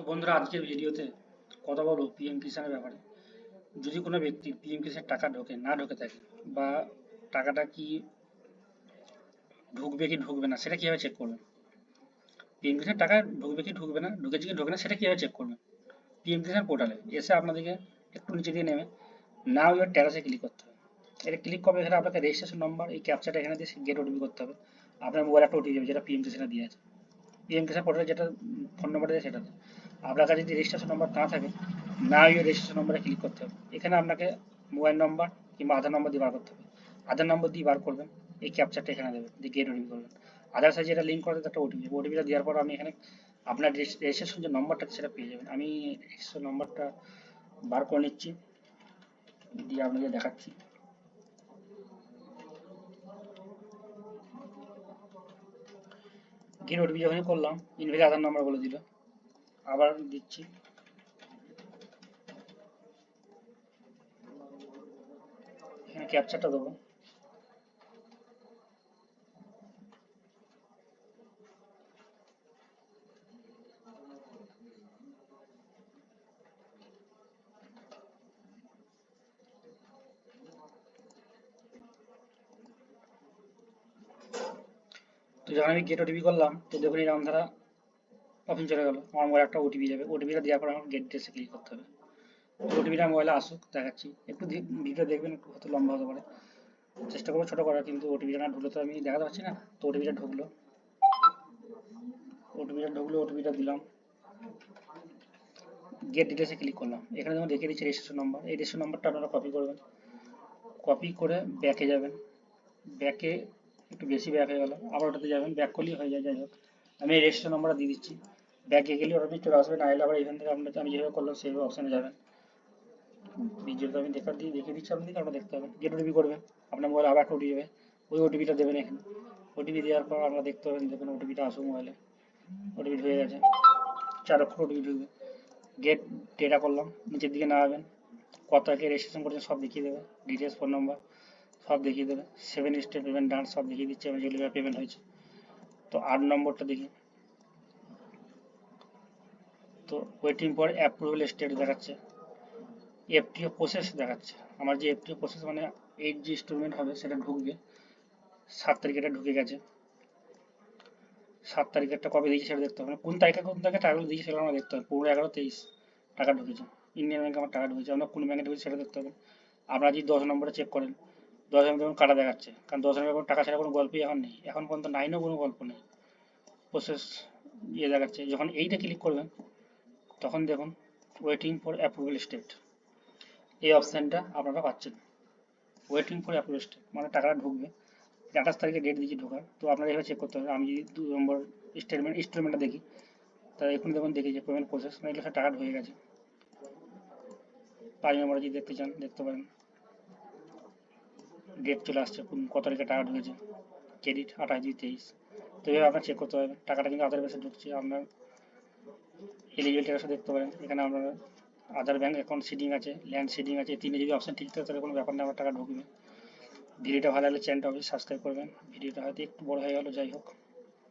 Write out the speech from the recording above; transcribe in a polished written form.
তো বন্ধুরা, আজকের ভিডিওতে কথা বলবো পিএম কিষাণের ব্যাপারে। যদি কোনো ব্যক্তির পিএম কিষাণের টাকা ঢোকে থাকে, বা টাকাটা কি ঢুকবে কি ঢুকবে না সেটা কিভাবে চেক করবেন। পিএম কিষাণ টাকা ঢুকবে কি ঢুকবে না, ঢুকেছে কি ঢুকে না সেটা কিভাবে চেক করবেন। পিএম কিষাণ পোর্টালে এসে আপনাদেরকে একটু নিচে দিয়ে নেমে নাও ইউর ট্যারাসে ক্লিক করতে হবে। এটা ক্লিক করবে, এখানে আপনাকে রেজিস্ট্রেশন নম্বর, এই ক্যাপচাটা এখানে দিয়ে গেট ওটিপি করতে হবে। আপনার মোবাইল একটা ওটিপি যাবে, যেটা পিএম কিষাণে দিয়ে আছে। পিএম কিষাণ পোর্টালে যেটা ফোন নাম্বার দেয় সেটাতে। আপনার কাছে যদি রেজিস্ট্রেশন নম্বর না থাকে, না ইয়ে রেজিস্ট্রেশন নম্বরে ক্লিক করতে হবে। এখানে আপনাকে মোবাইল নম্বর কিংবা আধার নম্বর দিয়ে বার করতে হবে। আধার নম্বর দিয়ে বার করবেন, এই ক্যাপচারটা এখানে দেবেন, দিয়ে গেট ওটিপি করবেন। আধার সাথে যেটা লিঙ্ক করে একটা ওটিপি, ওটিপিটা দেওয়ার পর আপনি এখানে আপনার রেজিস্ট্রেশন যে নম্বরটা সেটা পেয়ে যাবেন। আমি রেজিস্ট্রেশন নম্বরটা বার করে নিচ্ছি, দিয়ে আপনাকে দেখাচ্ছি। গেট ওটিপি যখনই করলাম, ইনভ্যালিড আধার নাম্বার বলে দিল, আবার দিচ্ছি। এখানে ক্যাপচারটা দেবো। তো যখন আমি গেট ওটিপি করলাম, তো দেখুন এরকম ধারা অপশন চলে গেল। আমার মোবাইলে একটা ওটিপি যাবে, ওটিপিটা দেওয়ার পর আমার গেট ড্রেসে ক্লিক করতে হবে। ওটিপিটা মোবাইলে আসুক, দেখাচ্ছি। একটু ভিডিও দেখবেন, একটু হয়তো লম্বা হতে পারে, চেষ্টা করবো ছোটো করার, কিন্তু ওটিপিটা না ঢুকলে তো আমি দেখাতে পারছি না। তো ওটিপিটা ঢুকলো, ওটিপিটা দিলাম, গেট ডিটেলসে ক্লিক করলাম। এখানে যেমন দেখিয়ে দিচ্ছি রেজিস্ট্রেশন নম্বর, এই রেজিস্ট্রেশন নম্বরটা আপনারা কপি করবেন, কপি করে ব্যাকে যাবেন। ব্যাকে একটু বেশি ব্যাক হয়ে গেল, আবার ওটাতে যাবেন, ব্যাক করলেই হয়ে যায়। যাই হোক, আমি এই রেজিস্ট্রেশন নম্বরটা দিয়ে দিচ্ছি। ব্যাকে গেলে ওটা চলে আসবে, না এলে আবার এখান থেকে আপনার আমি যেভাবে করলাম সেইভাবে অপশানে যাবেন। ভিডিওটা আমি দেখিয়ে দিচ্ছি, আপনাদেরকে আপনারা দেখতে পাবেন। গেট ওটিপি করবেন, আপনার মোবাইলে আবার একটা ওটিপি যাবে, ওই ওটিপিটা দেবেন এখানে। ওটিপি দেওয়ার পর আমরা দেখতে পাবেন, দেখুন ওটিপিটা আসুক মোবাইলে। ওটিপি ঢুকে গেছে, 4 অক্ষর ওটিপি ঢুকবে। গেট ডেটা করলাম, নিচের দিকে নামাবেন, কত তারিখে রেজিস্ট্রেশন করেছেন সব দেখিয়ে দেবে, ডিটেলস, ফোন নম্বর সব দেখিয়ে দেবে। 7 স্টেপ পেমেন্ট ডান সব দেখিয়ে দিচ্ছে, আমি যেগুলো পেমেন্ট হয়েছে। তো 8 নম্বরটা দেখি, তো ওয়েটিং ফর অ্যাপ্রুভাল স্টেট দেখাচ্ছে, এফটিও প্রসেস দেখাচ্ছে। আমার যে এফটিও প্রসেস মানে 8 যে ইনস্টলমেন্ট হবে সেটা ঢুকবে। 7 তারিখে এটা ঢুকে গেছে। 7 তারিখেরটা কবে দিয়েছি সেটা দেখতে হবে, মানে কোন তারিখে টাকাগুলো দিয়েছি সেটা আমরা দেখতে হবে। 15/11/23 টাকা ঢুকেছে। ইন্ডিয়ান ব্যাংকে আমার টাকা ঢুকেছে, আমরা কোন ব্যাংকে ঢুকেছে সেটা দেখতে হবে। আপনারা যদি 10 নম্বরে চেক করেন, 10 নম্বর দেখুন কাটা দেখাচ্ছে, কারণ 10 নম্বর টাকা ছাড়া কোনো গল্পই এখন নেই, এখন পর্যন্ত 9-ও কোনো গল্প নেই। প্রসেস ইয়ে দেখাচ্ছে। যখন এইটা ক্লিক করবেন, তখন দেখুন ওয়েটিং ফর অ্যাপ্রুভাল স্টেট, এই অপশানটা আপনারা পাচ্ছেন। ওয়েটিং ফর অ্যাপ্রুভাল স্টেট মানে টাকাটা ঢুকবে। 28 তারিখে ডেট দিয়েছি ঢোকার, তো আপনারা এভাবে চেক করতে হবে। আমি যদি 2 নম্বর ইনস্টলমেন্টটা দেখি, তা এখন দেখুন দেখি যে পেমেন্ট প্রসেস মানে এগুলো টাকা ঢুকে গেছে। 5 নম্বরে যদি দেখতে চান দেখতে পারেন, ডেট চলে আসছে কত তারিখে টাকা ঢুকেছে, ক্রেডিট 28/23। তো এভাবে আপনার চেক করতে পারবেন। টাকাটা কিন্তু আধার বেসে ঢুকছে, আপনার এলিজিবল ট্যাক্সও দেখতে পারেন। এখানে আপনার আধার ব্যাঙ্ক অ্যাকাউন্ট সিডিং আছে, ল্যান্ড সিডিং আছে, 3 যদি অপশন ঠিক থাকে তাহলে কোনো ব্যাপার না, আমার টাকা ঢুকবে। ভিডিওটা ভালো লাগলে চ্যানেলটা অবশ্যই সাবস্ক্রাইব করবেন। ভিডিওটা হয়তো একটু বড় হয়ে গেল, যাই হোক।